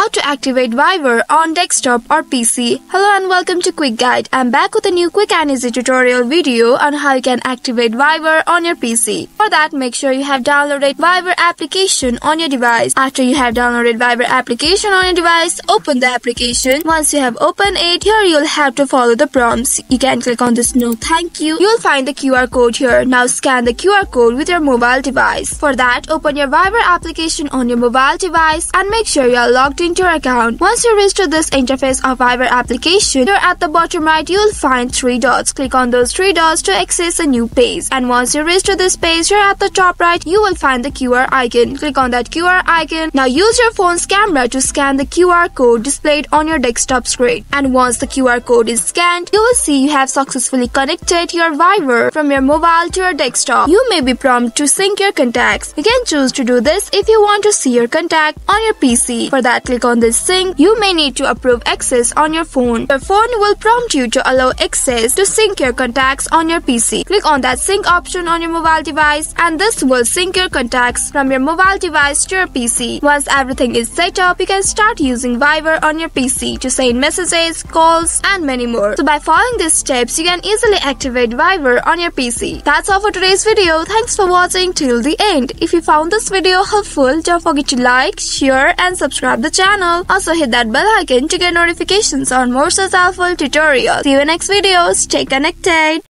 How to activate Viber on desktop or PC. Hello and welcome to Quick Guide. I'm back with a new quick and easy tutorial video on how you can activate Viber on your PC. For that, make sure you have downloaded Viber application on your device. After you have downloaded Viber application on your device, open the application. Once you have opened it, here you'll have to follow the prompts. You can click on this no thank you. You'll find the QR code here. Now scan the QR code with your mobile device. For that, open your Viber application on your mobile device and make sure you are logged into your account. Once you reach to this interface of Viber application, here at the bottom right you'll find 3 dots. Click on those 3 dots to access a new page. And once you reach to this page, here at the top right you will find the QR icon. Click on that QR icon. Now use your phone's camera to scan the QR code displayed on your desktop screen. And once the QR code is scanned, you will see you have successfully connected your Viber from your mobile to your desktop. You may be prompted to sync your contacts. You can choose to do this if you want to see your contact on your PC. For that, click on this sync. You may need to approve access on your phone. Your phone will prompt you to allow access to sync your contacts on your PC. Click on that sync option on your mobile device and this will sync your contacts from your mobile device to your PC. Once everything is set up, you can start using Viber on your PC to send messages, calls and many more. So by following these steps, you can easily activate Viber on your PC. That's all for today's video. Thanks for watching till the end. If you found this video helpful, don't forget to like, share and subscribe the channel. Also hit that bell icon to get notifications on more such helpful tutorials. See you in next video. Stay connected.